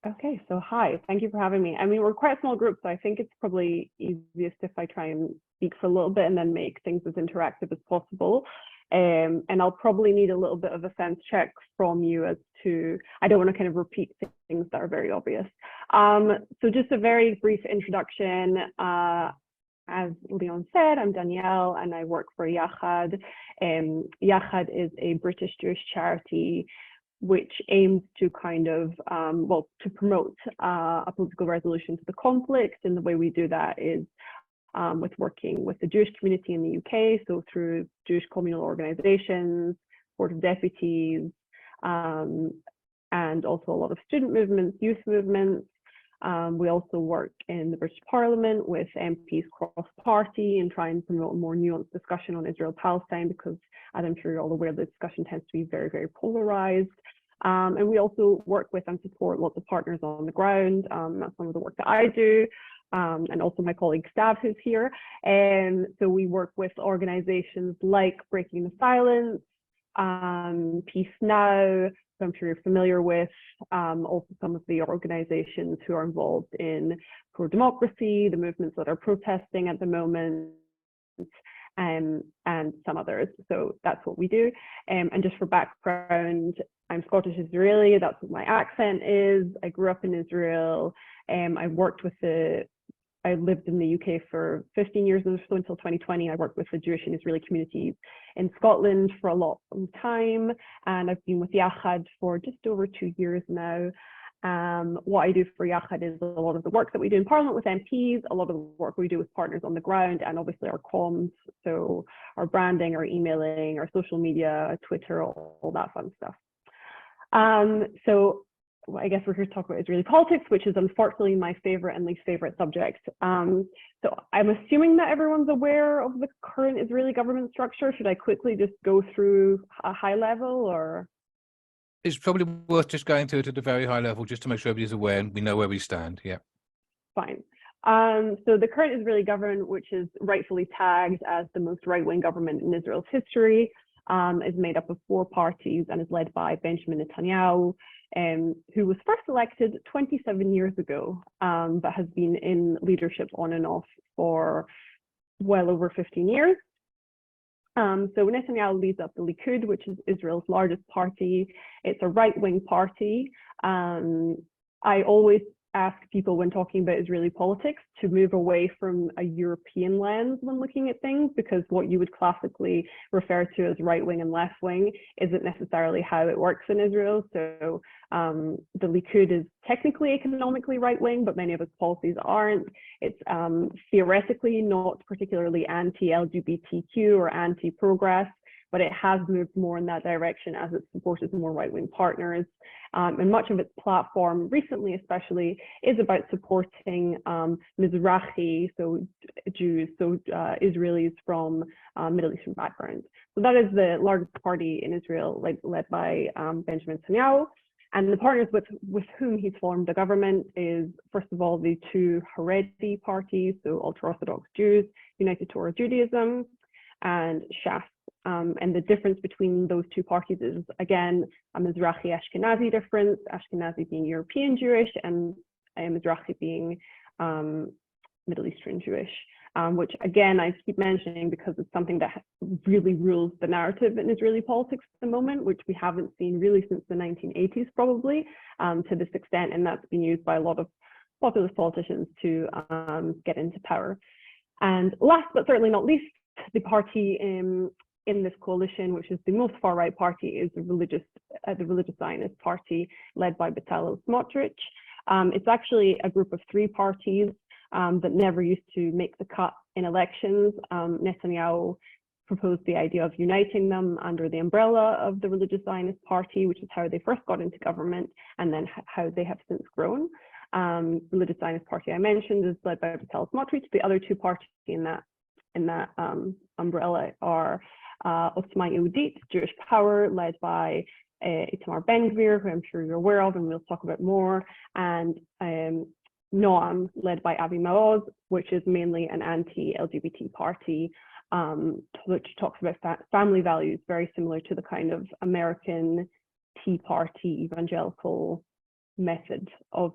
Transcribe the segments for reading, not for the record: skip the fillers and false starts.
Okay, so hi, thank you for having me. I mean, we're quite a small group, so I think it's probably easiest if I try and speak for a little bit and then make things as interactive as possible. And I'll probably need a little bit of a sense check from you as to, I don't want to kind of repeat things that are very obvious. So just a very brief introduction. As Leon said, I'm Danielle and I work for Yachad. Yachad is a British Jewish charity which aims to kind of, to promote a political resolution to the conflict. And the way we do that is with working with the Jewish community in the UK, so through Jewish communal organizations, Board of Deputies, and also a lot of student movements, youth movements. We also work in the British Parliament with MPs cross-party and try and promote a more nuanced discussion on Israel-Palestine because, as I'm sure you're all aware, the discussion tends to be very, very polarized. And we also work with and support lots of partners on the ground. That's some of the work that I do. And also my colleague Stav, who's here. And so we work with organizations like Breaking the Silence, Peace Now, who I'm sure you're familiar with, also some of the organizations who are involved in pro-democracy, the movements that are protesting at the moment, and some others. So that's what we do. And just for background, I'm Scottish Israeli, that's what my accent is. I grew up in Israel. I lived in the UK for 15 years or so until 2020. I worked with the Jewish and Israeli communities in Scotland for a long time. And I've been with Yachad for just over 2 years now. What I do for Yachad is a lot of the work that we do in Parliament with MPs, a lot of the work we do with partners on the ground, and obviously our comms, so our branding, our emailing, our social media, Twitter, all that fun stuff. So I guess we're here to talk about Israeli politics, which is unfortunately my favorite and least favorite subject. So I'm assuming that everyone's aware of the current Israeli government structure. Should I quickly just go through a high level, or? It's probably worth just going through it at a very high level just to make sure everybody's aware and we know where we stand. Yeah. Fine. So the current Israeli government, which is rightfully tagged as the most right-wing government in Israel's history, is made up of 4 parties and is led by Benjamin Netanyahu, who was first elected 27 years ago, but has been in leadership on and off for well over 15 years. So Netanyahu leads up the Likud, which is Israel's largest party. It's a right-wing party. I always ask people when talking about Israeli politics to move away from a European lens when looking at things, because what you would classically refer to as right-wing and left-wing isn't necessarily how it works in Israel. So the Likud is technically economically right-wing, but many of its policies aren't. It's theoretically not particularly anti-LGBTQ or anti-progress, but it has moved more in that direction as it supported more right-wing partners. And much of its platform recently especially is about supporting Mizrahi, so Jews, so Israelis from Middle Eastern backgrounds. So that is the largest party in Israel, led by Benjamin Netanyahu. And the partners with whom he's formed a government is, first of all, the 2 Haredi parties, so ultra-Orthodox Jews, United Torah Judaism, and Shas. And the difference between those 2 parties is, again, a Mizrahi Ashkenazi difference, Ashkenazi being European Jewish and Mizrahi being Middle Eastern Jewish, which, again, I keep mentioning because it's something that really rules the narrative in Israeli politics at the moment, which we haven't seen really since the 1980s, probably, to this extent. And that's been used by a lot of populist politicians to get into power. And last but certainly not least, the party in this coalition, which is the most far-right party, is the religious Zionist party led by Bezalel Smotrich. It's actually a group of 3 parties that never used to make the cut in elections. Netanyahu proposed the idea of uniting them under the umbrella of the religious Zionist party, which is how they first got into government, and then how they have since grown. Religious Zionist party I mentioned is led by Bezalel Smotrich. The other 2 parties in that umbrella are Otzma Yehudit, Jewish Power, led by Itamar Ben-Gvir, who I'm sure you're aware of, and we'll talk about more, and Noam, led by Avi Maoz, which is mainly an anti-LGBT party, which talks about family values, very similar to the kind of American Tea Party evangelical method of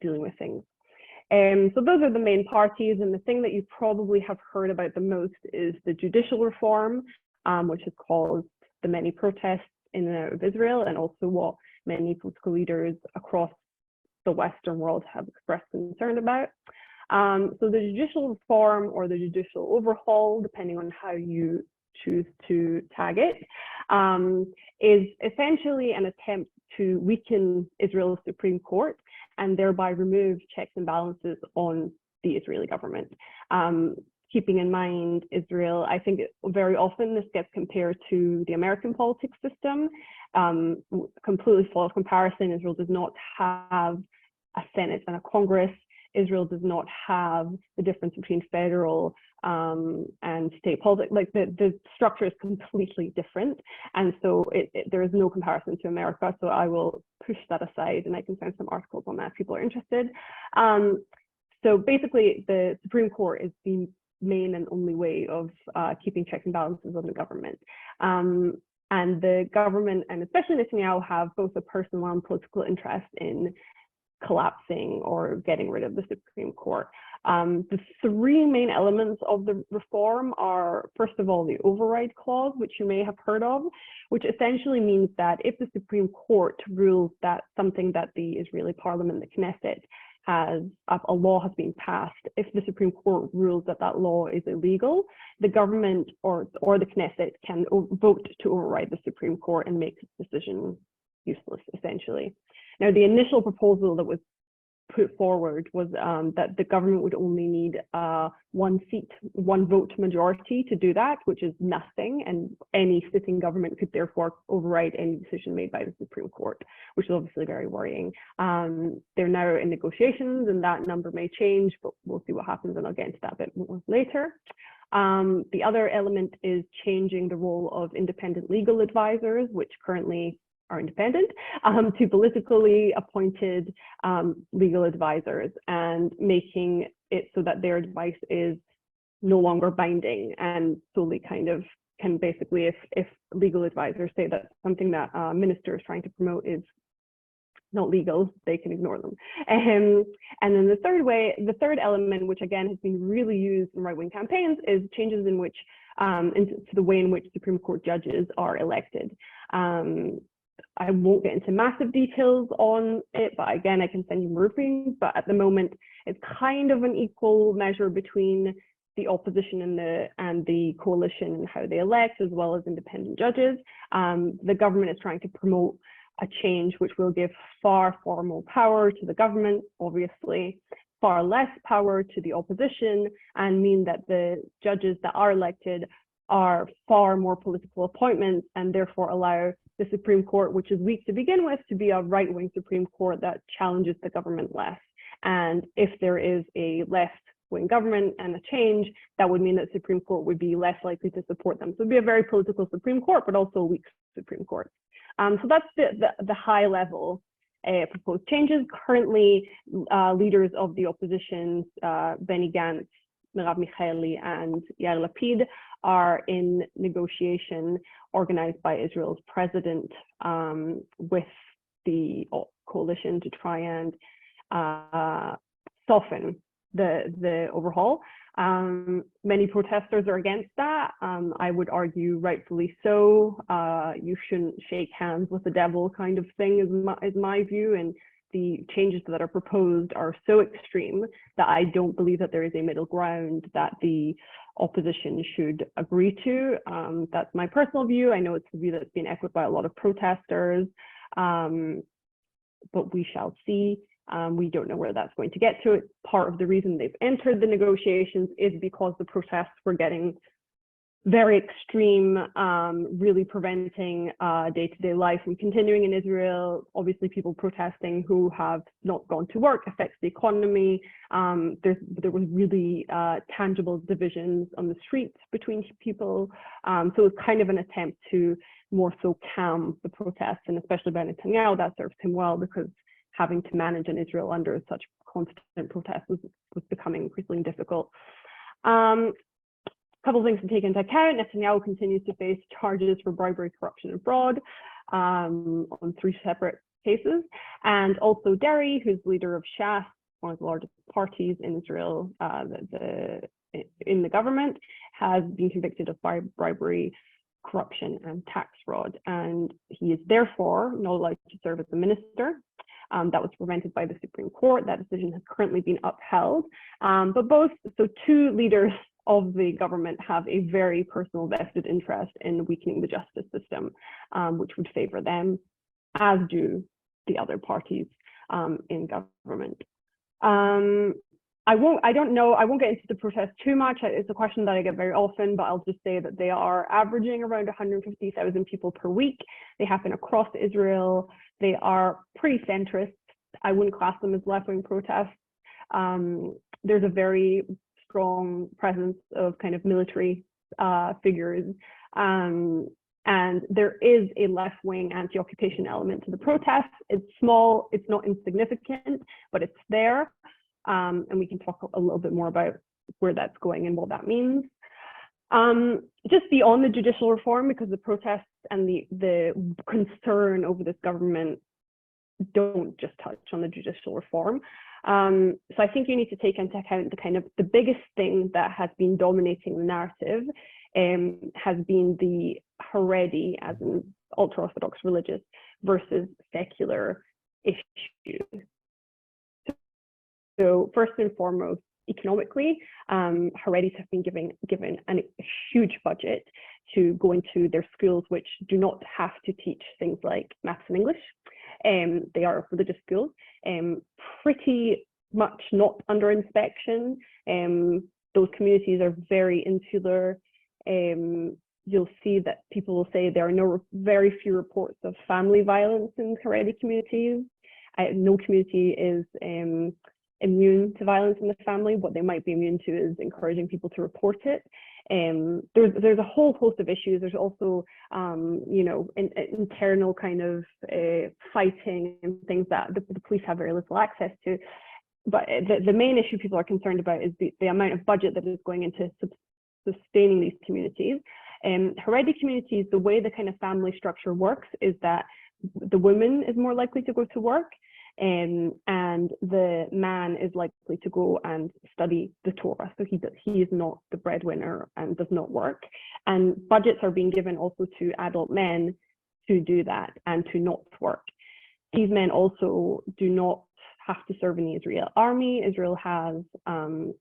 dealing with things. So those are the main parties, and the thing that you probably have heard about the most is the judicial reform, which has caused the many protests in and out of Israel, and also what many political leaders across the Western world have expressed concern about. So the judicial reform, or the judicial overhaul, depending on how you choose to tag it, is essentially an attempt to weaken Israel's Supreme Court and thereby remove checks and balances on the Israeli government. Keeping in mind Israel, I think very often this gets compared to the American politics system. Completely false comparison. Israel does not have a Senate and a Congress. Israel does not have the difference between federal and state politics. Like the structure is completely different. And so there is no comparison to America. So I will push that aside, and I can send some articles on that if people are interested. So basically the Supreme Court is the main and only way of keeping checks and balances on the government. And the government, and especially Netanyahu, have both a personal and political interest in collapsing or getting rid of the Supreme Court. The three main elements of the reform are, first of all, the override clause, which you may have heard of, which essentially means that if the Supreme Court rules that something that the Israeli parliament, the Knesset, a law has been passed, if the Supreme Court rules that that law is illegal, the government or the Knesset can vote to override the Supreme Court and make its decision useless, essentially. Now, the initial proposal that was put forward was that the government would only need one vote majority to do that, which is nothing, and any sitting government could therefore override any decision made by the Supreme Court, which is obviously very worrying. They're now in negotiations, and that number may change, but we'll see what happens, and I'll get into that a bit more later. The other element is changing the role of independent legal advisors, which currently are independent, to politically appointed legal advisors, and making it so that their advice is no longer binding and solely kind of can basically, if legal advisors say that something that a minister is trying to promote is not legal, they can ignore them. And then the third element, which again has been really used in right-wing campaigns, is changes in which into the way in which Supreme Court judges are elected. I won't get into massive details on it, but again, I can send you briefings. But at the moment, it's kind of an equal measure between the opposition and the coalition and how they elect, as well as independent judges. The government is trying to promote a change which will give far more power to the government, obviously, far less power to the opposition, and mean that the judges that are elected are far more political appointments, and therefore allow the Supreme Court, which is weak to begin with, to be a right-wing Supreme Court that challenges the government less. And if there is a left-wing government and a change, that would mean that the Supreme Court would be less likely to support them. So it would be a very political Supreme Court, but also a weak Supreme Court. So that's the high-level proposed changes. Currently, leaders of the opposition, Benny Gantz, Merav Michaeli, and Yair Lapid, are in negotiation organized by Israel's president with the coalition to try and soften the overhaul. Many protesters are against that. I would argue rightfully so. You shouldn't shake hands with the devil kind of thing is my view, and the changes that are proposed are so extreme that I don't believe that there is a middle ground that the opposition should agree to. That's my personal view. I know it's the view that's been echoed by a lot of protesters, but we shall see. We don't know where that's going to get to. Part of the reason they've entered the negotiations is because the protests were getting very extreme, really preventing day-to-day life from continuing in Israel. Obviously, people protesting who have not gone to work affects the economy. There was really tangible divisions on the streets between people. So it was kind of an attempt to more so calm the protests, and especially by Netanyahu, that serves him well, because having to manage in Israel under such constant protests was becoming increasingly difficult. Couple of things to take into account. Netanyahu continues to face charges for bribery, corruption, and fraud. on 3 separate cases. And also Derry, who's leader of Shas, one of the largest parties in Israel in the government, has been convicted of bribery, corruption, and tax fraud. And he is therefore not allowed to serve as a minister. That was prevented by the Supreme Court. That decision has currently been upheld. But so 2 leaders of the government have a very personal vested interest in weakening the justice system, which would favor them, as do the other parties in government. I won't get into the protest too much. It's a question that I get very often, but I'll just say that they are averaging around 150,000 people per week. They happen across Israel. They are pretty centrist. I wouldn't class them as left-wing protests. There's a very strong presence of kind of military figures. And there is a left-wing anti-occupation element to the protests. It's small, it's not insignificant, but it's there. And we can talk a little bit more about where that's going and what that means. Just beyond the judicial reform, because the protests and the concern over this government don't just touch on the judicial reform. So I think you need to take into account the biggest thing that has been dominating the narrative has been the Haredi, as in ultra-Orthodox religious, versus secular issues. So first and foremost, economically, Haredis have been given a huge budget to go into their schools, which do not have to teach things like maths and English. They are religious schools, pretty much not under inspection. Those communities are very insular. You'll see that people will say there are very few reports of family violence in Haredi communities. No community is immune to violence in the family. What they might be immune to is encouraging people to report it. There's a whole host of issues. There's also, internal kind of fighting and things that the police have very little access to. But the main issue people are concerned about is the amount of budget that is going into sustaining these communities. Haredi communities, the way the kind of family structure works is that the woman is more likely to go to work, and the man is likely to go and study the Torah. So he is not the breadwinner and does not work. And budgets are being given also to adult men to do that and to not work. These men also do not have to serve in the Israeli army. Israel has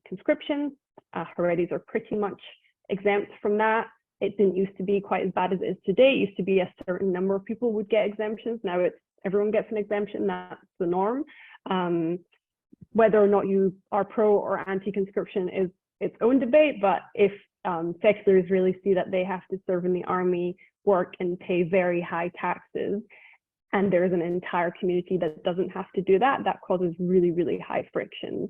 conscription. Haredis are pretty much exempt from that. It didn't used to be quite as bad as it is today. It used to be a certain number of people would get exemptions. Now it's everyone gets an exemption. That's the norm. Whether or not you are pro or anti-conscription is its own debate. But if secular Israelis see that they have to serve in the army, work, and pay very high taxes, and there's an entire community that doesn't have to do that, that causes really, really high friction.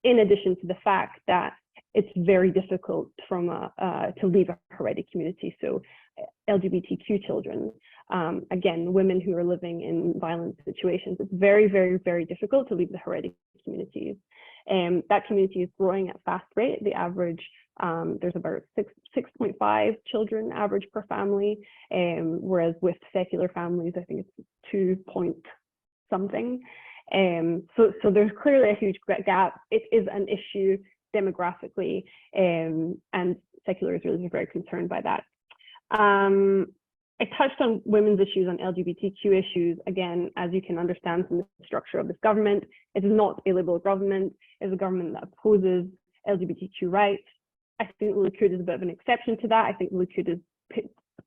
In addition to the fact that it's very difficult to leave a Haredi community. So LGBTQ children, again, women who are living in violent situations, it's very, very, very difficult to leave the Haredi communities. That community is growing at a fast rate. The average, there's about 6.5 children average per family, whereas with secular families, I think it's 2 point something. So there's clearly a huge gap. It is an issue demographically, and secular Israelis are very concerned by that. I touched on women's issues and LGBTQ issues. Again, as you can understand from the structure of this government, it is not a liberal government. It's a government that opposes LGBTQ rights. I think the Likud is a bit of an exception to that. I think the Likud is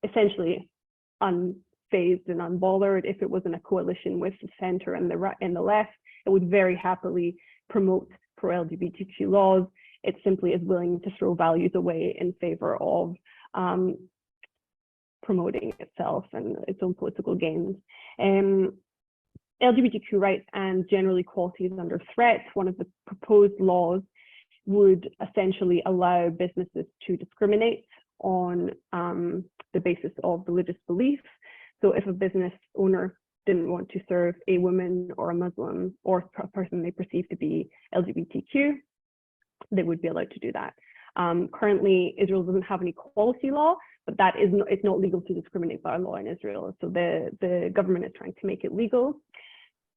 essentially unfazed and unbothered. If it was in a coalition with the center and the right and the left, it would very happily promote pro-LGBTQ laws. It simply is willing to throw values away in favor of promoting itself and its own political gains. LGBTQ rights and gender equality is under threat. One of the proposed laws would essentially allow businesses to discriminate on the basis of religious belief. So if a business owner didn't want to serve a woman or a Muslim or a person they perceive to be LGBTQ, they would be allowed to do that. Currently, Israel doesn't have an equality law, but that is not, it's not legal to discriminate by law in Israel. So the government is trying to make it legal.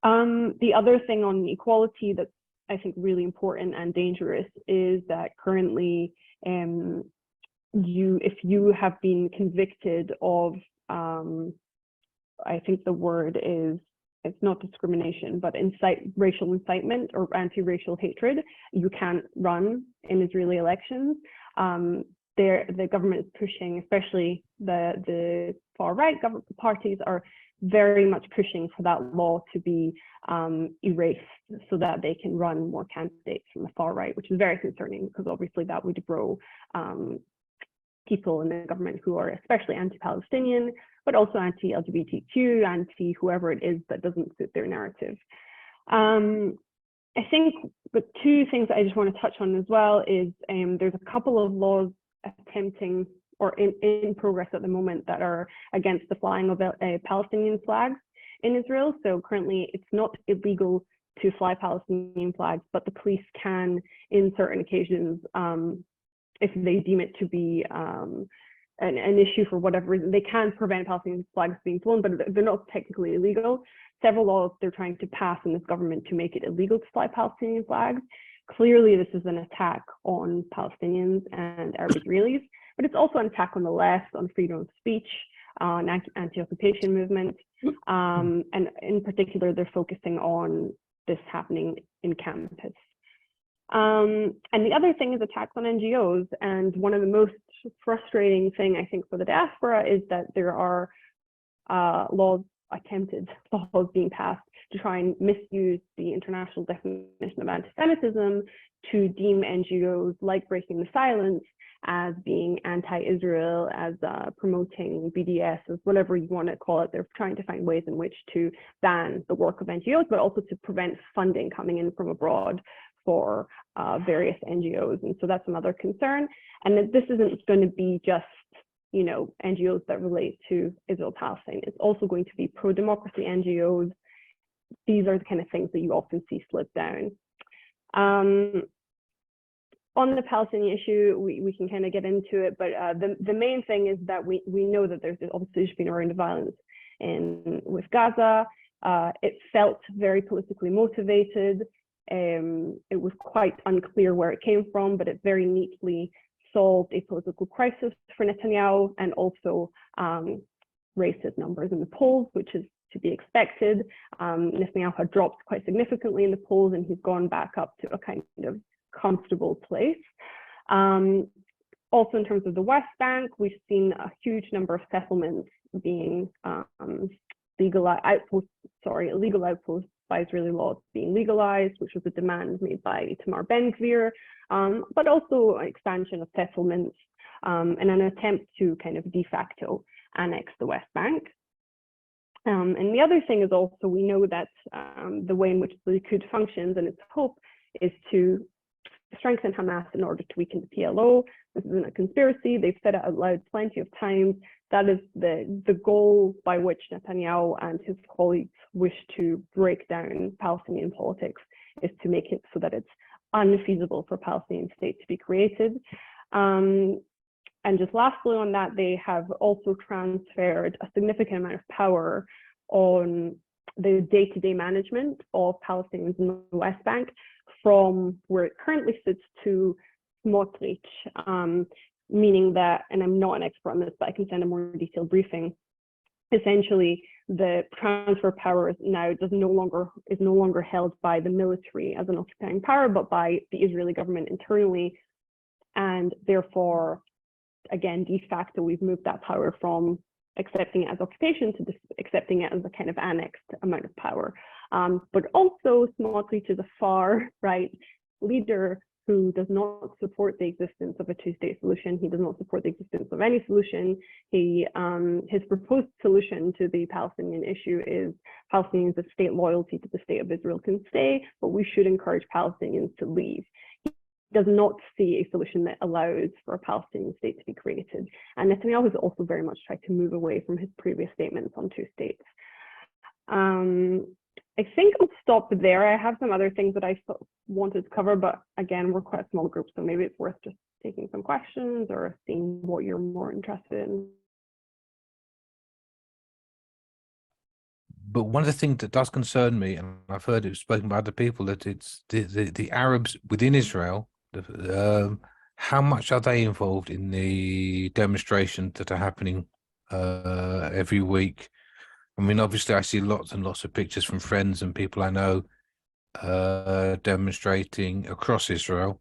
The other thing on equality that's I think really important and dangerous is that currently if you have been convicted of I think the word is, it's not discrimination, but racial incitement or anti-racial hatred, you can't run in Israeli elections. The government is pushing, especially the far right government parties are very much pushing for that law to be erased so that they can run more candidates from the far right, which is very concerning because obviously that would grow people in the government who are especially anti-Palestinian, but also anti-LGBTQ, anti-whoever it is that doesn't suit their narrative. I think the two things I just want to touch on as well is there's a couple of laws attempting or in progress at the moment that are against the flying of Palestinian flags in Israel. So currently it's not illegal to fly Palestinian flags, but the police can, in certain occasions, if they deem it to be an issue for whatever reason, they can prevent Palestinian flags being flown, but they're not technically illegal. Several laws they're trying to pass in this government to make it illegal to fly Palestinian flags. Clearly, this is an attack on Palestinians and Arab Israelis, but it's also an attack on the left, on freedom of speech, on anti-occupation movement, and in particular, they're focusing on this happening in campus. And the other thing is attacks on NGOs. And one of the most frustrating thing, I think, for the diaspora is that there are attempted laws being passed to try and misuse the international definition of anti-Semitism to deem NGOs like Breaking the Silence as being anti-Israel, as promoting BDS, as whatever you want to call it. They're trying to find ways in which to ban the work of NGOs, but also to prevent funding coming in from abroad for various NGOs. And so that's another concern. And that this isn't going to be just, you know, NGOs that relate to Israel-Palestine. It's also going to be pro-democracy NGOs. These are the kind of things that you often see slip down. On the Palestinian issue, we can kind of get into it, but the main thing is that we know that there's obviously been a round of violence with Gaza. It felt very politically motivated. It was quite unclear where it came from, but it very neatly solved a political crisis for Netanyahu and also raised his numbers in the polls, which is to be expected. Netanyahu had dropped quite significantly in the polls and he's gone back up to a kind of comfortable place. Also in terms of the West Bank, we've seen a huge number of settlements being illegal outposts by Israeli laws being legalized, which was a demand made by Itamar Ben-Gvir, but also an expansion of settlements and an attempt to kind of de facto annex the West Bank. And the other thing is also, we know that the way in which the Likud functions and its hope is to strengthen Hamas in order to weaken the PLO. This isn't a conspiracy. They've said it out loud plenty of times. That is the goal by which Netanyahu and his colleagues wish to break down Palestinian politics, is to make it so that it's unfeasible for a Palestinian state to be created. And just lastly on that, they have also transferred a significant amount of power on the day-to-day management of Palestinians in the West Bank from where it currently sits to Smotrich, meaning that, and I'm not an expert on this, but I can send a more detailed briefing. Essentially, the transfer of power is no longer held by the military as an occupying power, but by the Israeli government internally, and therefore, again, de facto, we've moved that power from accepting it as occupation to accepting it as a kind of annexed amount of power. But also, Smotrich is a far right leader who does not support the existence of a two-state solution. He does not support the existence of any solution. His proposed solution to the Palestinian issue is Palestinians of state loyalty to the state of Israel can stay, but we should encourage Palestinians to leave. He does not see a solution that allows for a Palestinian state to be created. And Netanyahu has also very much tried to move away from his previous statements on two states. I think I'll stop there. I have some other things that I wanted to cover, but again, we're quite a small group, so maybe it's worth just taking some questions or seeing what you're more interested in. But one of the things that does concern me, and I've heard it spoken by other people, that it's the Arabs within Israel. How much are they involved in the demonstrations that are happening every week? I mean, obviously, I see lots and lots of pictures from friends and people I know demonstrating across Israel.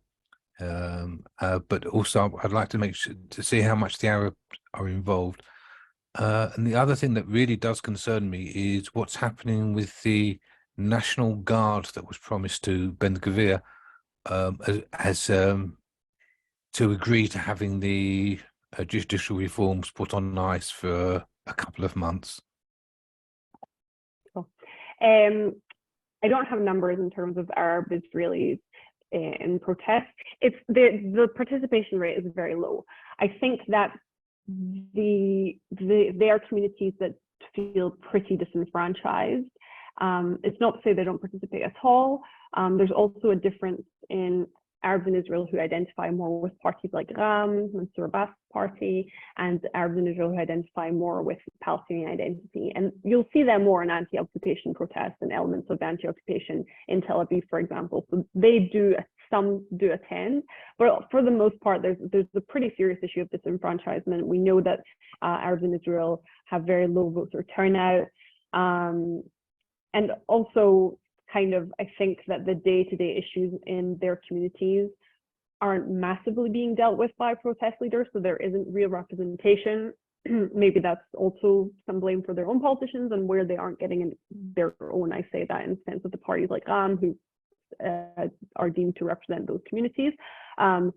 But also, I'd like to to see how much the Arabs are involved. And the other thing that really does concern me is what's happening with the National Guard that was promised to Ben Gvir to agree to having the judicial reforms put on ice for a couple of months. Cool. I don't have numbers in terms of Arab Israelis in protest. It's the participation rate is very low. I think that they are communities that feel pretty disenfranchised. It's not to say they don't participate at all. There's also a difference in Arabs in Israel who identify more with parties like Ram, Mansour Abbas party, and Arabs in Israel who identify more with Palestinian identity. And you'll see them more in anti-occupation protests and elements of anti-occupation in Tel Aviv, for example. So some do attend, but for the most part, there's a pretty serious issue of disenfranchisement. We know that Arabs in Israel have very low voter turnout. And also, kind of, I think that the day-to-day issues in their communities aren't massively being dealt with by protest leaders, so there isn't real representation. Maybe that's also some blame for their own politicians and where they aren't getting in their own. I say that in the sense of the parties like Ram, who are deemed to represent those communities. So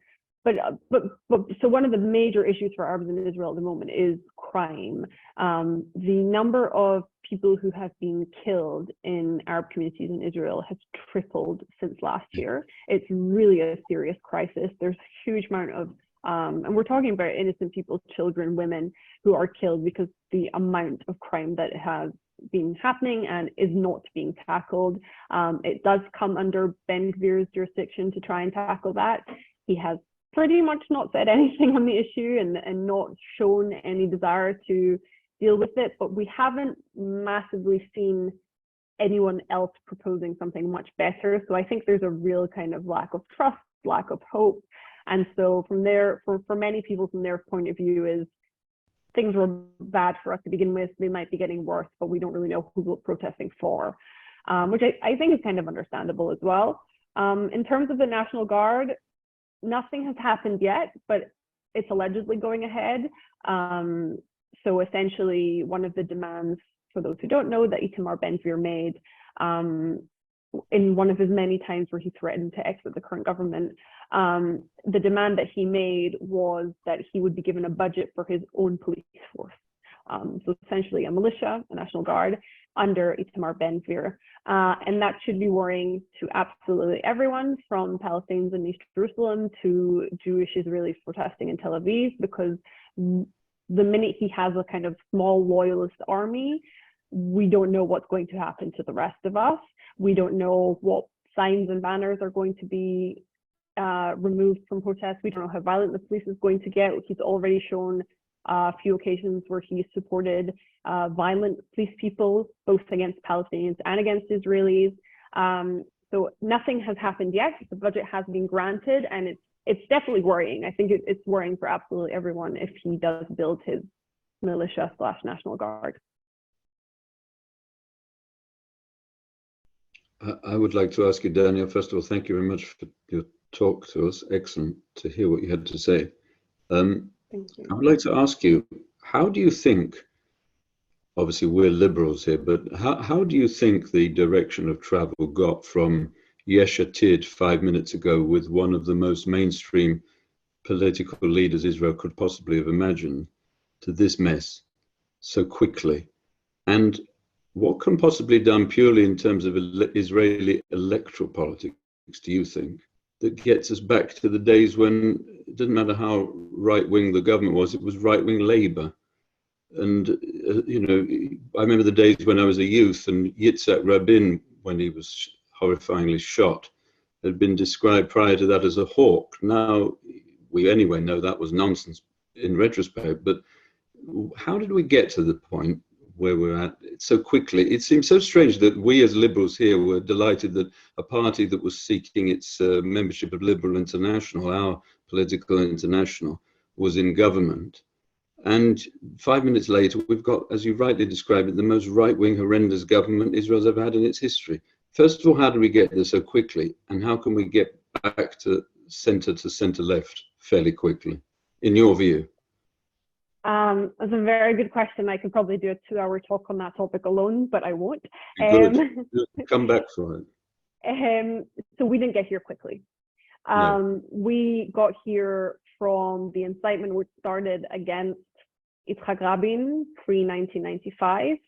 one of the major issues for Arabs in Israel at the moment is crime. The number of people who have been killed in Arab communities in Israel has tripled since last year. It's really a serious crisis. There's a huge amount of, and we're talking about innocent people, children, women who are killed because the amount of crime that has been happening and is not being tackled. It does come under Ben Gvir's jurisdiction to try and tackle that. He has pretty much not said anything on the issue and not shown any desire to deal with it, but we haven't massively seen anyone else proposing something much better. So I think there's a real kind of lack of trust, lack of hope. And so from there, for many people from their point of view is things were bad for us to begin with, they might be getting worse, but we don't really know who we're protesting for, which I think is kind of understandable as well. In terms of the National Guard, nothing has happened yet, but it's allegedly going ahead. So essentially, one of the demands, for those who don't know, that Itamar Ben-Gvir made in one of his many times where he threatened to exit the current government, the demand that he made was that he would be given a budget for his own police force. So essentially a militia, a National Guard, under Itamar Ben-Gvir. And that should be worrying to absolutely everyone, from Palestinians in East Jerusalem to Jewish Israelis protesting in Tel Aviv, because the minute he has a kind of small loyalist army, we don't know what's going to happen to the rest of us. We don't know what signs and banners are going to be removed from protests. We don't know how violent the police is going to get. He's already shown a few occasions where he supported violent police people, both against Palestinians and against Israelis. So nothing has happened yet. The budget has been granted, and it's definitely worrying. I think it's worrying for absolutely everyone if he does build his militia/National Guard. I would like to ask you, Danielle, first of all, thank you very much for your talk to us. Excellent to hear what you had to say. Thank you. I would like to ask you, how do you think, obviously we're liberals here, but how do you think the direction of travel got from Yesh Atid 5 minutes ago, with one of the most mainstream political leaders Israel could possibly have imagined, to this mess so quickly? And what can possibly be done purely in terms of Israeli electoral politics, do you think, that gets us back to the days when it didn't matter how right-wing the government was, it was right-wing Labour? And, you know, I remember the days when I was a youth, and Yitzhak Rabin, when he was horrifyingly shot, had been described prior to that as a hawk. Now, we anyway know that was nonsense in retrospect. But how did we get to the point where we're at so quickly? It seems so strange that we as liberals here were delighted that a party that was seeking its membership of Liberal International, our political international, was in government. And 5 minutes later, we've got, as you rightly described it, the most right-wing, horrendous government Israel's ever had in its history. First of all, how did we get there so quickly? And how can we get back to center left fairly quickly, in your view? That's a very good question. I could probably do a 2-hour talk on that topic alone, but I won't. Good. Come back for it. So we didn't get here quickly. No. We got here from the incitement which started against Yitzhak Rabin pre-1995.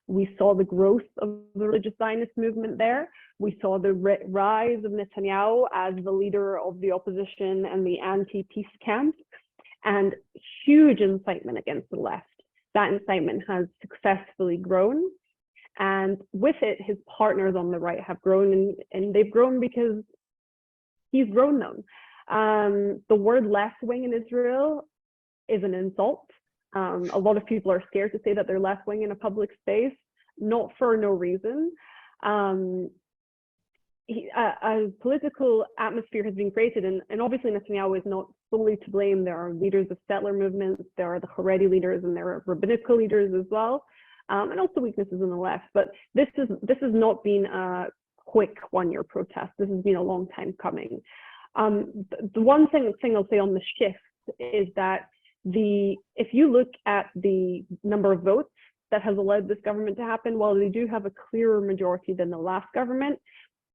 We saw the growth of the religious Zionist movement there. We saw the rise of Netanyahu as the leader of the opposition and the anti-peace camp, and huge incitement against the left. That incitement has successfully grown, and with it, his partners on the right have grown, and they've grown because he's grown them. The word left wing in Israel is an insult. A lot of people are scared to say that they're left wing in a public space, not for no reason. A political atmosphere has been created, and obviously Netanyahu is not solely to blame. There are leaders of settler movements, there are the Haredi leaders, and there are rabbinical leaders as well, and also weaknesses in the left. But this has not been a quick one-year protest. This has been a long time coming. The one thing I'll say on the shift is that if you look at the number of votes that has allowed this government to happen, while they do have a clearer majority than the last government,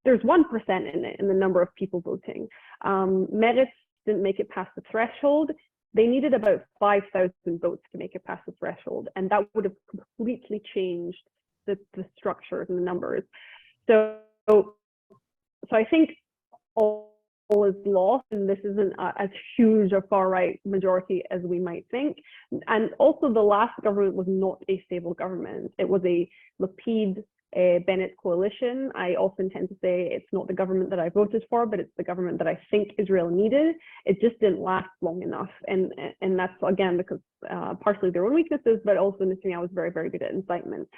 there's 1% in it, in the number of people voting. Meretz didn't make it past the threshold. They needed about 5,000 votes to make it past the threshold, and that would have completely changed the structures and the numbers. So I think all is lost, and this isn't as huge a far-right majority as we might think. And also, the last government was not a stable government. It was a Lapid Bennett coalition. I often tend to say it's not the government that I voted for, but it's the government that I think Israel needed. It just didn't last long enough, and that's again because partially their own weaknesses, but also Netanyahu was very, very good at incitement.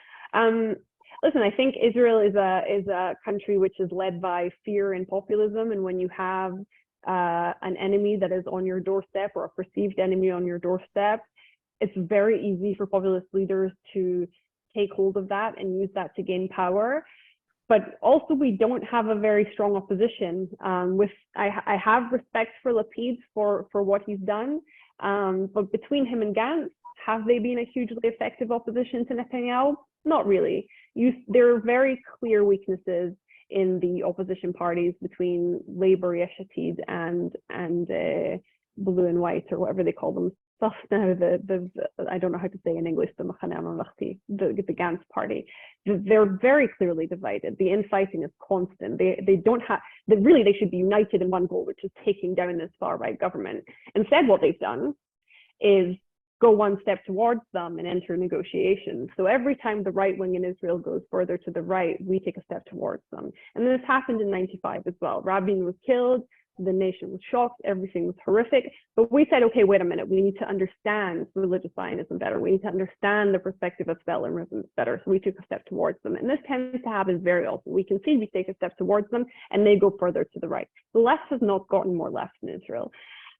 Listen, I think Israel is a country which is led by fear and populism, and when you have an enemy that is on your doorstep, or a perceived enemy on your doorstep, it's very easy for populist leaders to take hold of that and use that to gain power. But also, we don't have a very strong opposition. I have respect for Lapid for what he's done, but between him and Gantz, have they been a hugely effective opposition to Netanyahu? Not really. There are very clear weaknesses in the opposition parties between Labour, Yachad and Blue and White, or whatever they call them. Now I don't know how to say in English, the Gantz party. They're very clearly divided. The infighting is constant. They should be united in one goal, which is taking down this far right government. Instead, what they've done is go one step towards them and enter negotiations. So every time the right wing in Israel goes further to the right, we take a step towards them. And this happened in '95 as well. Rabin was killed. The nation was shocked. Everything was horrific. But we said, okay, wait a minute. We need to understand religious Zionism better. We need to understand the perspective of settlerism better. So we took a step towards them. And this tends to happen very often. We can see we take a step towards them and they go further to the right. The left has not gotten more left in Israel.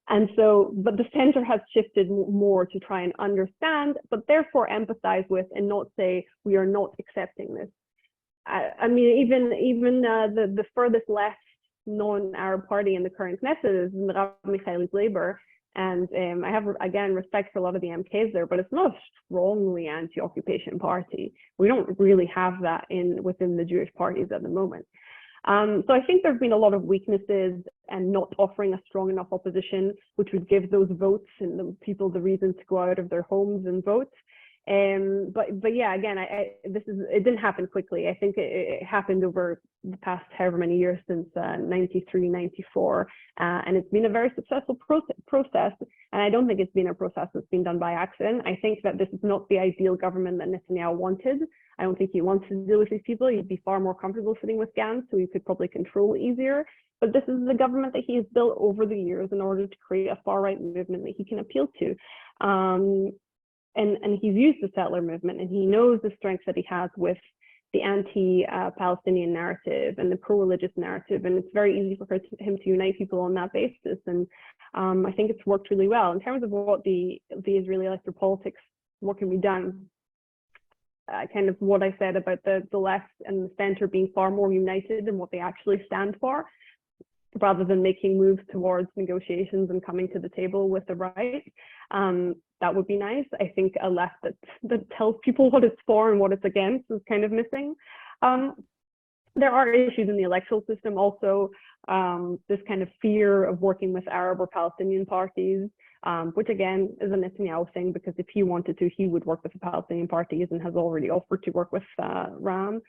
And so, but the center has shifted more to try and understand, but therefore empathize with and not say, we are not accepting this. I mean, even the furthest left non-Arab party in the current Knesset is Merav Michaeli's Labour. And I have, again, respect for a lot of the MKs there, but it's not a strongly anti-occupation party. We don't really have that within the Jewish parties at the moment. So I think there's been a lot of weaknesses and not offering a strong enough opposition, which would give those votes and the people the reason to go out of their homes and vote. But yeah, again, it didn't happen quickly. I think it happened over the past however many years since 93, 94, and it's been a very successful process. And I don't think it's been a process that's been done by accident. I think that this is not the ideal government that Netanyahu wanted. I don't think he wants to deal with these people. He'd be far more comfortable sitting with Gantz, so he could probably control it easier. But this is the government that he has built over the years in order to create a far-right movement that he can appeal to. And he's used the settler movement, and he knows the strength that he has with the anti-Palestinian narrative and the pro-religious narrative, and it's very easy for him to unite people on that basis. And I think it's worked really well. In terms of what the Israeli electoral politics, what can be done, kind of what I said about the left and the center being far more united in what they actually stand for, rather than making moves towards negotiations and coming to the table with the right. That would be nice. I think a left that tells people what it's for and what it's against is kind of missing. There are issues in the electoral system also, this kind of fear of working with Arab or Palestinian parties, which again is a Netanyahu thing, because if he wanted to, he would work with the Palestinian parties and has already offered to work with Ram.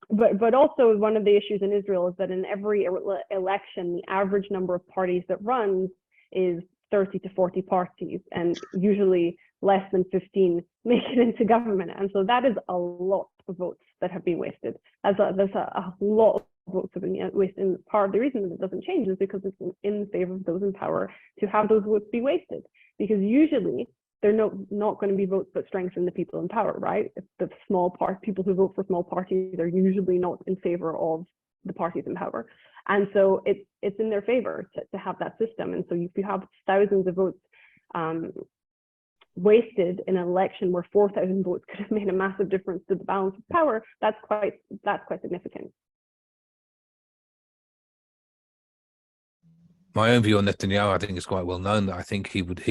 But also one of the issues in Israel is that in every election, the average number of parties that runs is 30 to 40 parties, and usually less than 15 make it into government. And so that is a lot of votes that have been wasted. There's a lot of votes have been wasted. And part of the reason that it doesn't change is because it's in favor of those in power to have those votes be wasted. Because usually they're not going to be votes that strengthen the people in power, right? If the people who vote for small parties are usually not in favor of the parties in power. And so it's in their favor to have that system. And so if you have thousands of votes wasted in an election where 4,000 votes could have made a massive difference to the balance of power, that's quite significant. My own view on Netanyahu, I think, is quite well known. That I think he would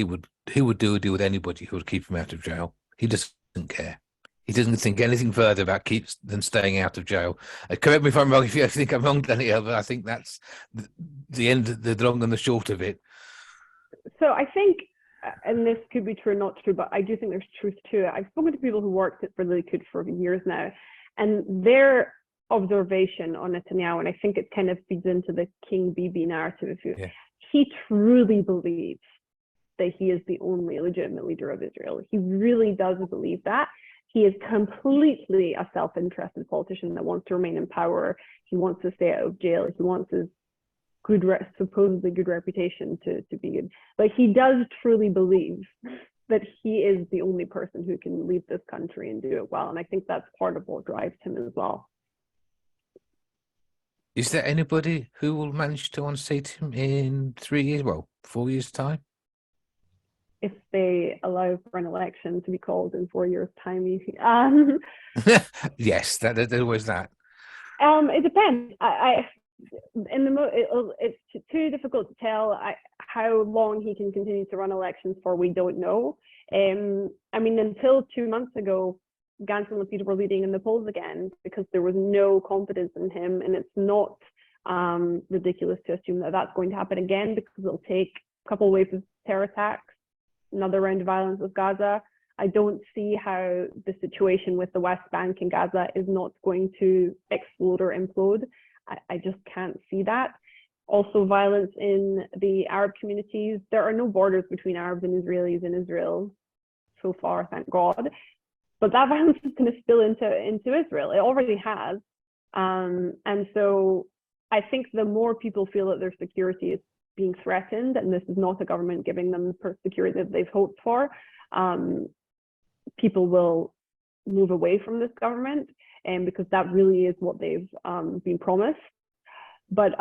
do a deal with anybody who would keep him out of jail. He doesn't care. He doesn't think anything further about than staying out of jail. Correct me if I'm wrong. If you think I'm wrong, Danielle, but I think that's the end, the long and the short of it. So I think, and this could be true or not true, but I do think there's truth to it. I've spoken to people who worked for Likud for years now, and their observation on Netanyahu, and I think it kind of feeds into the King Bibi narrative. He truly believes that he is the only legitimate leader of Israel. He really does believe that. He is completely a self-interested politician that wants to remain in power. He wants to stay out of jail. He wants his supposedly good reputation to be good. But he does truly believe that he is the only person who can lead this country and do it well. And I think that's part of what drives him as well. Is there anybody who will manage to unseat him in 3 years, 4 years' time? If they allow for an election to be called in 4 years' time. Yes, there was that. It depends. It's too difficult to tell how long he can continue to run elections for. We don't know. I mean, until 2 months ago, Gantz and Lapid were leading in the polls again because there was no confidence in him, and it's not ridiculous to assume that that's going to happen again, because it'll take a couple of waves of terror attacks, another round of violence with Gaza. I don't see how the situation with the West Bank and Gaza is not going to explode or implode. I just can't see that. Also, violence in the Arab communities. There are no borders between Arabs and Israelis in Israel so far, thank God. But that violence is going to spill into Israel. It already has. And so I think the more people feel that their security is being threatened, and this is not a government giving them the security that they've hoped for, people will move away from this government, because that really is what they've been promised. But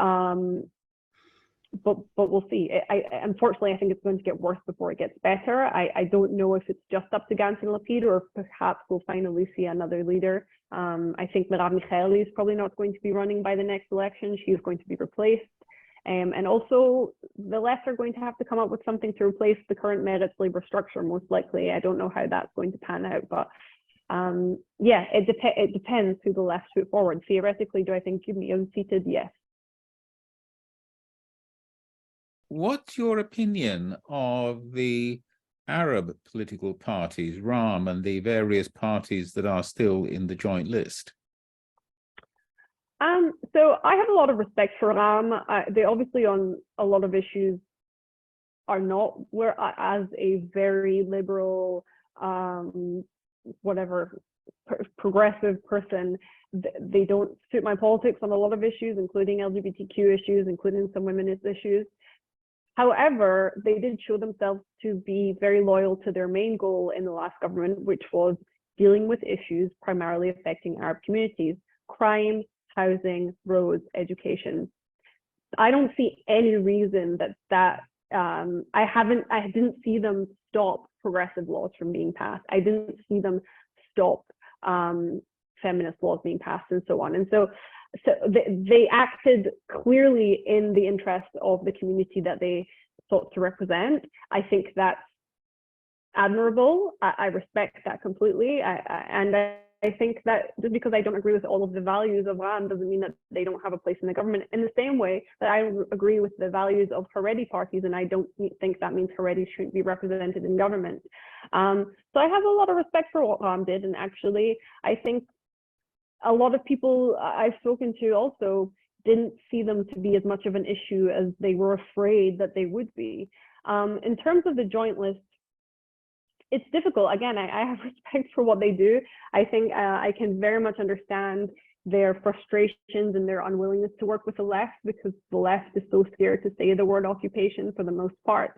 we'll see. Unfortunately, I think it's going to get worse before it gets better. I don't know if it's just up to Gantz and Lapid, or perhaps we'll finally see another leader. I think Merav Michaeli is probably not going to be running by the next election. She is going to be replaced. And also, the left are going to have to come up with something to replace the current Meretz labor structure, most likely. I don't know how that's going to pan out, but yeah, it depends who the left put forward. Theoretically, do I think he'd be unseated? Yes. What's your opinion of the Arab political parties, RAM and the various parties that are still in the joint list? So I have a lot of respect for RAM. They obviously on a lot of issues are not, where as a very liberal, whatever, progressive person, they don't suit my politics on a lot of issues, including LGBTQ issues, including some womenist issues. However, they did show themselves to be very loyal to their main goal in the last government, which was dealing with issues primarily affecting Arab communities: crime, housing, roads, education. I don't see any reason that I didn't see them stop progressive laws from being passed. I didn't see them stop feminist laws being passed and so on. And so they acted clearly in the interest of the community that they sought to represent. I think that's admirable. I respect that completely. And I think that just because I don't agree with all of the values of RAM doesn't mean that they don't have a place in the government, in the same way that I agree with the values of Haredi parties, and I don't think that means Haredi shouldn't be represented in government. So I have a lot of respect for what RAM did, and actually I think a lot of people I've spoken to also didn't see them to be as much of an issue as they were afraid that they would be. In terms of the joint list, it's difficult. Again, I have respect for what they do. I think I can very much understand their frustrations and their unwillingness to work with the left, because the left is so scared to say the word occupation for the most part.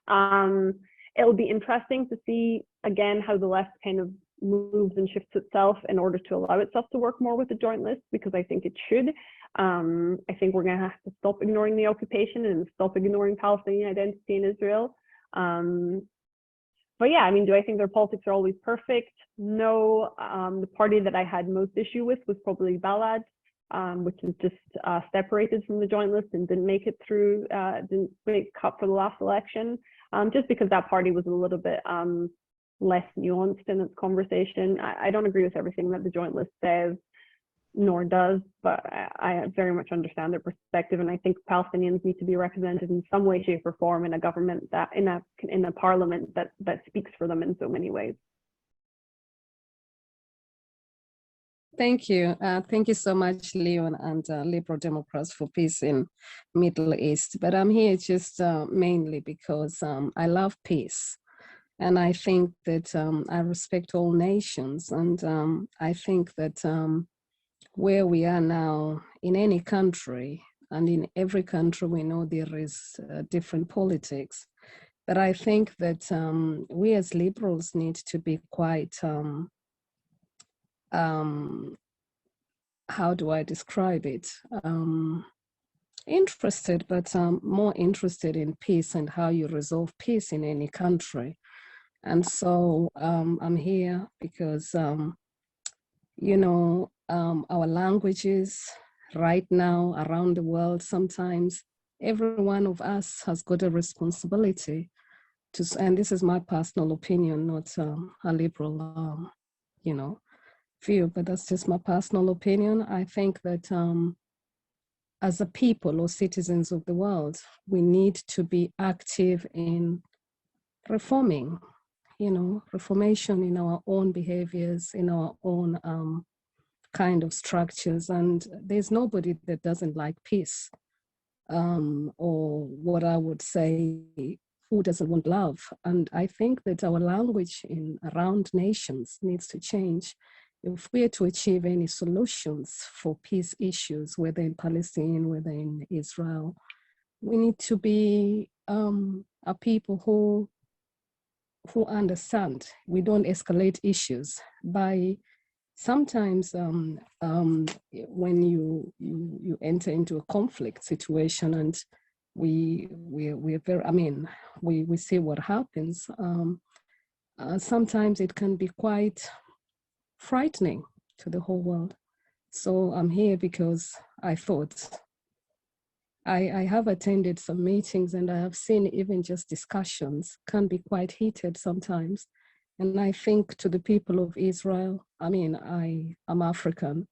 It'll be interesting to see, again, how the left kind of moves and shifts itself in order to allow itself to work more with the joint list, because I think it should. I think we're going to have to stop ignoring the occupation and stop ignoring Palestinian identity in Israel. But yeah, I mean, do I think their politics are always perfect? No. The party that I had most issue with was probably Balad, which is just separated from the joint list and didn't make it through, didn't make cut for the last election, just because that party was a little bit less nuanced in its conversation. I don't agree with everything that the joint list says, nor does, but I very much understand their perspective, and I think Palestinians need to be represented in some way, shape, or form in a government that in a parliament that speaks for them in so many ways. Thank you. Thank you so much, Leon and Liberal Democrats for Peace in Middle East. But I'm here just mainly because I love peace. And I think that I respect all nations. And I think that where we are now in any country, and in every country, we know there is different politics. But I think that we as liberals need to be quite, how do I describe it? Interested, but more interested in peace and how you resolve peace in any country. And so I'm here because, you know, our languages right now around the world, sometimes every one of us has got a responsibility to, and this is my personal opinion, not a liberal, you know, view, but that's just my personal opinion. I think that as a people or citizens of the world, we need to be active in reforming, you know, reformation in our own behaviors, in our own kind of structures. And there's nobody that doesn't like peace, or what I would say, who doesn't want love. And I think that our language around nations needs to change if we are to achieve any solutions for peace issues, whether in Palestine, whether in Israel. We need to be a people who understand. We don't escalate issues by sometimes when you enter into a conflict situation, and we're very, I mean, we see what happens. Sometimes it can be quite frightening to the whole world. So I'm here because I thought, I have attended some meetings, and I have seen even just discussions can be quite heated sometimes. And I think to the people of Israel, I mean, I'm African,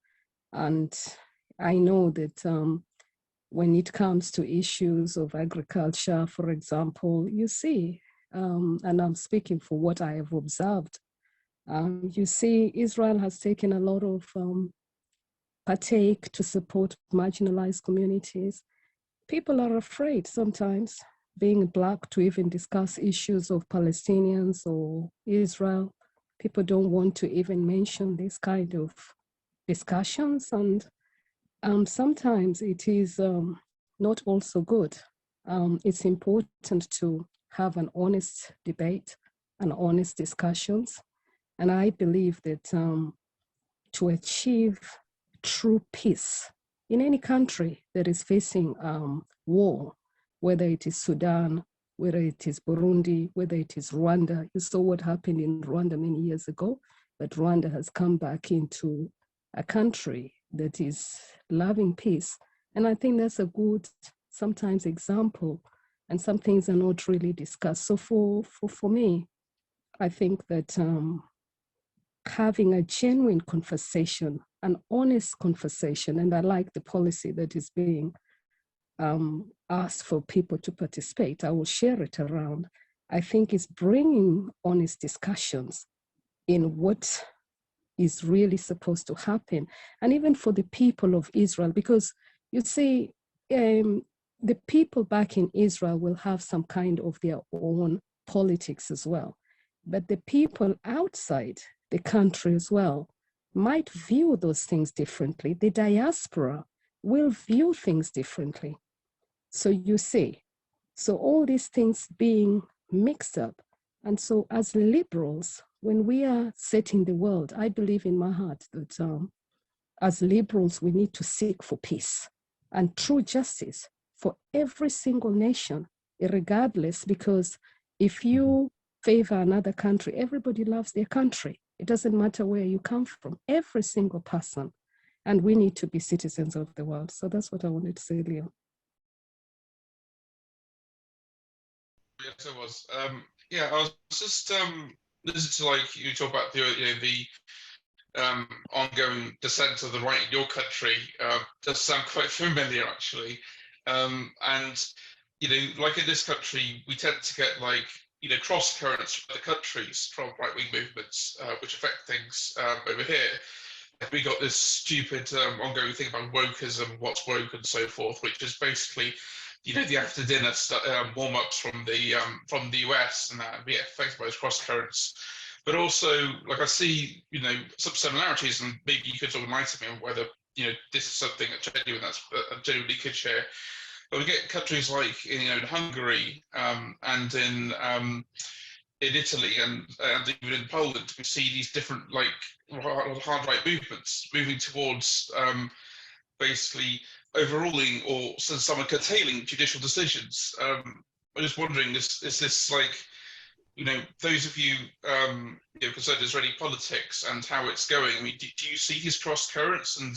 and I know that when it comes to issues of agriculture, for example, you see and I'm speaking for what I have observed. You see, Israel has taken a lot of partake to support marginalized communities. People are afraid sometimes, being Black, to even discuss issues of Palestinians or Israel. People don't want to even mention this kind of discussions, and sometimes it is not also good. It's important to have an honest debate and honest discussions. And I believe that to achieve true peace in any country that is facing war, whether it is Sudan, whether it is Burundi, whether it is Rwanda. You saw what happened in Rwanda many years ago, but Rwanda has come back into a country that is loving peace. And I think that's a good, sometimes, example, and some things are not really discussed. So for me, I think that having a genuine conversation, an honest conversation, and I like the policy that is being asked for people to participate. I will share it around. I think it's bringing honest discussions in what is really supposed to happen. And even for the people of Israel, because you see, the people back in Israel will have some kind of their own politics as well. But the people outside the country as well might view those things differently. The diaspora will view things differently. So you see, so all these things being mixed up. And so as liberals, when we are setting the world, I believe in my heart that as liberals, we need to seek for peace and true justice for every single nation, regardless, because if you favor another country, everybody loves their country. It doesn't matter where you come from, every single person. And we need to be citizens of the world. So that's what I wanted to say, Leo. Yes, I was. Yeah, I was just listening to, like, you talk about the ongoing descent of the right in your country. Does sound quite familiar, actually. And like in this country, we tend to get, like, cross currents from other countries from right-wing movements, which affect things over here. We got this stupid ongoing thing about wokeism, what's woke, and so forth, which is basically, the after dinner warm-ups from the US, and that affected by those cross currents. But also, like, I see, some similarities, and maybe you could sort of enlighten me on whether, this is something that genuinely could share. But we get countries like in Hungary and in Italy and even in Poland, we see these different, like, hard right movements moving towards basically overruling or some are curtailing judicial decisions. I'm just wondering, is this, like, those of you concerned Israeli politics and how it's going? I mean, do you see these cross currents, and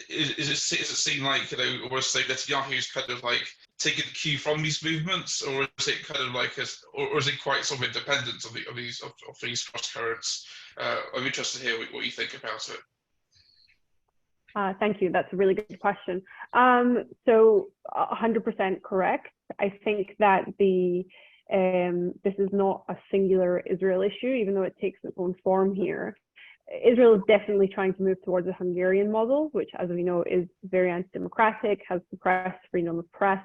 is it seem like, or say Netanyahu's kind of like taking the cue from these movements, or is it kind of like or is it quite sort of independent of these cross currents? I'm interested to hear what you think about it. Thank you. That's a really good question. So 100% correct. I think that this is not a singular Israel issue, even though it takes its own form here. Israel is definitely trying to move towards a Hungarian model, which, as we know, is very anti-democratic, has suppressed freedom of press,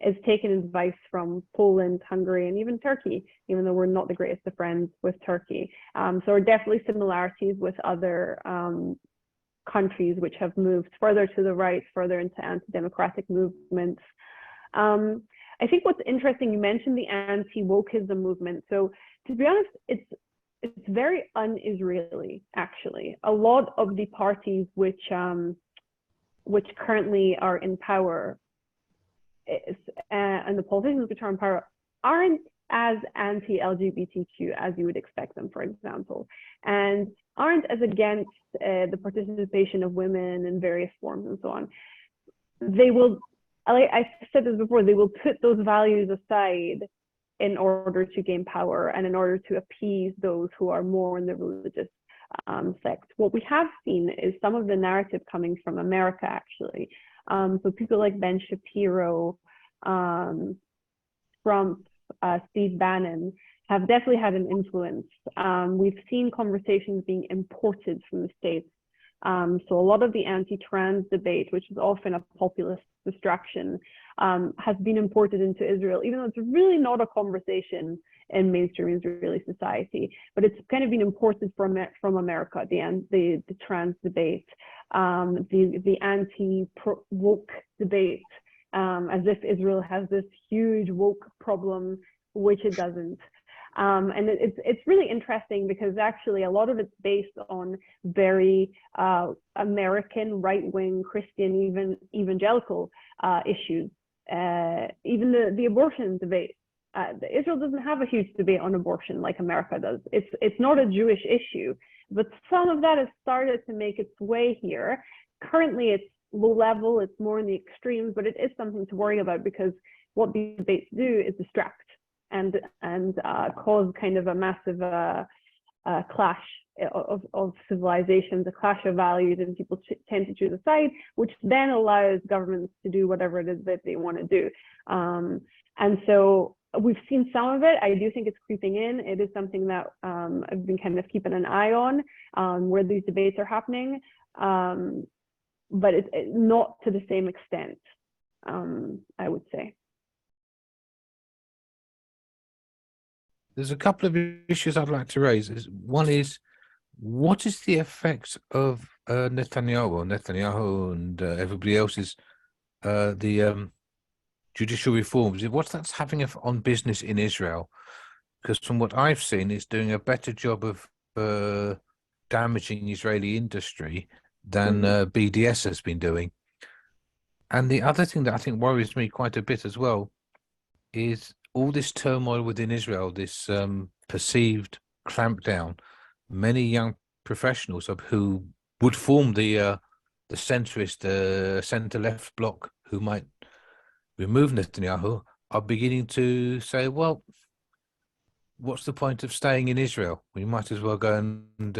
is taken advice from Poland, Hungary, and even Turkey, even though we're not the greatest of friends with Turkey. So there are definitely similarities with other countries which have moved further to the right, further into anti-democratic movements. I think what's interesting, you mentioned the anti-wokeism movement. So to be honest, it's very un-Israeli, actually. A lot of the parties which currently are in power and the politicians which are in power aren't as anti-LGBTQ as you would expect them, for example, and aren't as against the participation of women in various forms and so on. They will, like I said this before, they will put those values aside in order to gain power and in order to appease those who are more in the religious sect. What we have seen is some of the narrative coming from America, actually. So people like Ben Shapiro, Trump, Steve Bannon have definitely had an influence. We've seen conversations being imported from the States. So a lot of the anti-trans debate, which is often a populist distraction, has been imported into Israel, even though it's really not a conversation in mainstream Israeli society, but it's kind of been imported from America, the trans debate, the anti-woke debate, as if Israel has this huge woke problem, which it doesn't. And it's really interesting because actually a lot of it's based on very American right-wing Christian, even evangelical issues. Even the abortion debate. Israel doesn't have a huge debate on abortion like America does. It's not a Jewish issue, but some of that has started to make its way here. Currently, it's low level, it's more in the extremes, but it is something to worry about because what these debates do is distract and cause kind of a massive clash of civilizations, a clash of values, and people tend to choose a side, which then allows governments to do whatever it is that they want to do. And so we've seen some of it. I do think it's creeping in. It is something that I've been kind of keeping an eye on where these debates are happening, but it's not to the same extent, I would say. There's a couple of issues I'd like to raise. One is, what is the effect of Netanyahu and everybody else's the judicial reforms? What's that's having on business in Israel? Because from what I've seen, it's doing a better job of damaging Israeli industry than BDS has been doing. And the other thing that I think worries me quite a bit as well is all this turmoil within Israel, this perceived clampdown. Many young professionals who would form the centrist, centre-left bloc who might remove Netanyahu are beginning to say, well, what's the point of staying in Israel? We might as well go and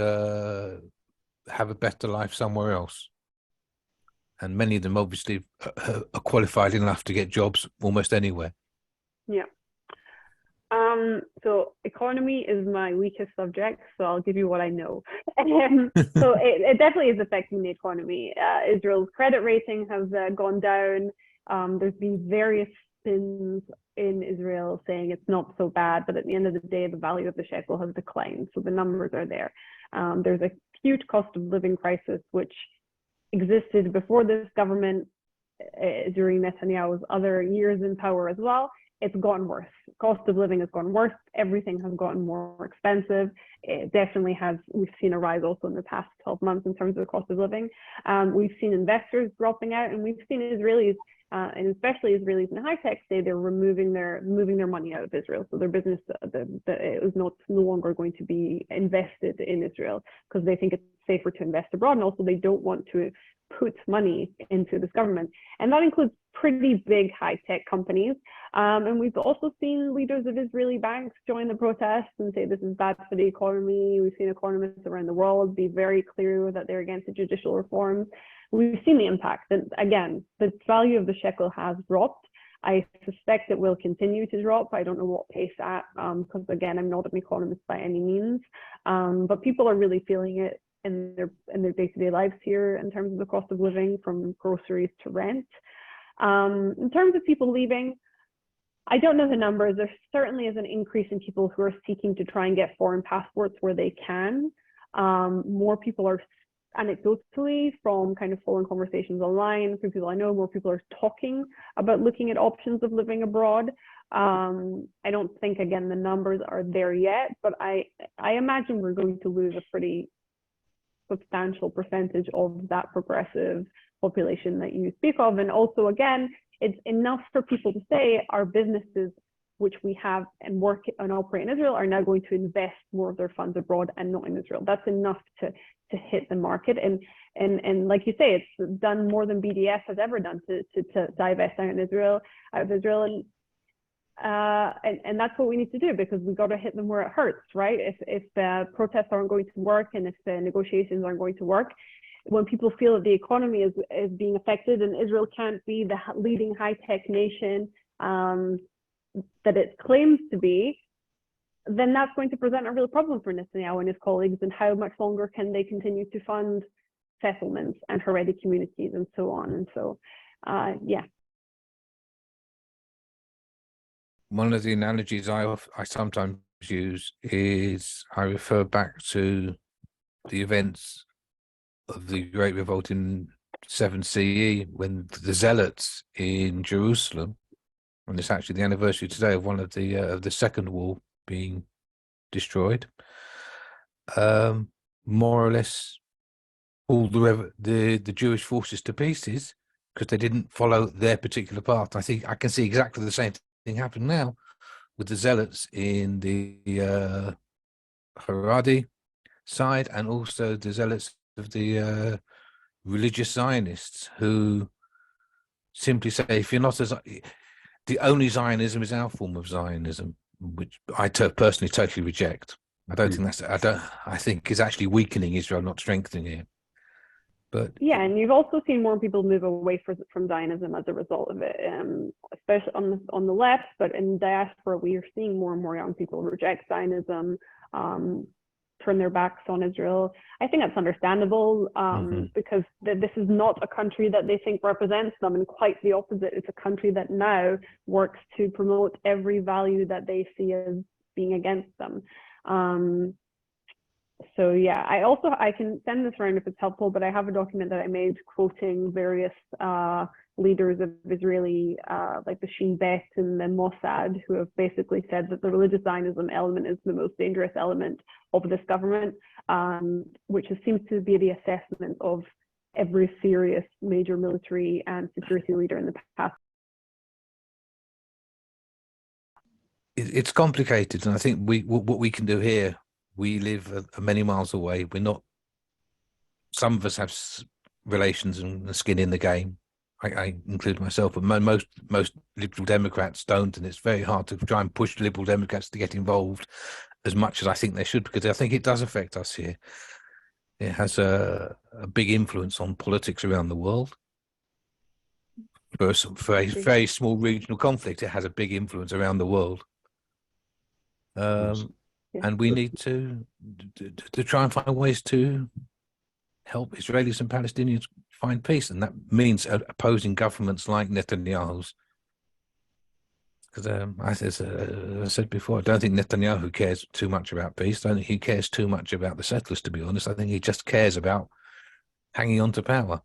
have a better life somewhere else. And many of them obviously are qualified enough to get jobs almost anywhere. Yeah. So economy is my weakest subject, so I'll give you what I know. So it definitely is affecting the economy. Israel's credit rating has gone down. There's been various spins in Israel saying it's not so bad, but at the end of the day, the value of the shekel has declined. So the numbers are there. There's a huge cost of living crisis, which existed before this government, during Netanyahu's other years in power as well. It's gotten worse. Cost of living has gone worse. Everything has gotten more expensive. It definitely has. We've seen a rise also in the past 12 months in terms of the cost of living. We've seen investors dropping out, and we've seen Israelis, and especially Israelis in high tech, say they're moving their money out of Israel. So their business is no longer going to be invested in Israel because they think it's safer to invest abroad, and also they don't want to put money into this government. And that includes pretty big high-tech companies. And we've also seen leaders of Israeli banks join the protests and say this is bad for the economy. We've seen economists around the world be very clear that they're against the judicial reforms. We've seen the impact. And again, the value of the shekel has dropped. I suspect it will continue to drop. I don't know what pace at, because again, I'm not an economist by any means. But people are really feeling it in their day-to-day lives here in terms of the cost of living, from groceries to rent. In terms of people leaving, I don't know the numbers. There certainly is an increase in people who are seeking to try and get foreign passports where they can. More people are, anecdotally, from kind of following conversations online, from people I know, more people are talking about looking at options of living abroad. I don't think, again, the numbers are there yet, but I imagine we're going to lose a pretty substantial percentage of that progressive population that you speak of. And also, again, it's enough for people to say our businesses, which we have and work and operate in Israel, are now going to invest more of their funds abroad and not in Israel. That's enough to hit the market. And like you say, it's done more than BDS has ever done to divest out of Israel. And that's what we need to do, because we got to hit them where it hurts, right? If the protests aren't going to work and if the negotiations aren't going to work, when people feel that the economy is being affected and Israel can't be the leading high-tech nation, that it claims to be, then that's going to present a real problem for Netanyahu and his colleagues. And how much longer can they continue to fund settlements and Haredi communities and so on? And so, yeah. One of the analogies I sometimes use is I refer back to the events of the Great Revolt in 7 CE when the Zealots in Jerusalem, and it's actually the anniversary today of one of the second wall being destroyed, more or less pulled the Jewish forces to pieces because they didn't follow their particular path. I think I can see exactly the same thing happen now with the Zealots in the Haredi side, and also the Zealots of the religious Zionists, who simply say, if you're not the only Zionism is our form of Zionism, which I personally totally reject. I don't think that's, I think is actually weakening Israel, not strengthening it. But yeah, and you've also seen more people move away from Zionism as a result of it, especially on the left, but in diaspora, we are seeing more and more young people reject Zionism, turn their backs on Israel. I think that's understandable, because this is not a country that they think represents them, and quite the opposite. It's a country that now works to promote every value that they see as being against them. So yeah, I can send this around if it's helpful, but I have a document that I made quoting various leaders of Israeli, like the Shin Bet and the Mossad, who have basically said that the religious Zionism element is the most dangerous element of this government, which seems to be the assessment of every serious major military and security leader in the past. It's complicated, and I think what we can do here, we live many miles away. We're not, some of us have relations and skin in the game. I include myself, but most Liberal Democrats don't, and it's very hard to try and push Liberal Democrats to get involved as much as I think they should, because I think it does affect us here. It has a big influence on politics around the world. For a very small regional conflict, it has a big influence around the world. And we need to try and find ways to help Israelis and Palestinians find peace, and that means opposing governments like Netanyahu's. Because as I said before, I don't think Netanyahu cares too much about peace. I don't think he cares too much about the settlers, to be honest. I think he just cares about hanging on to power.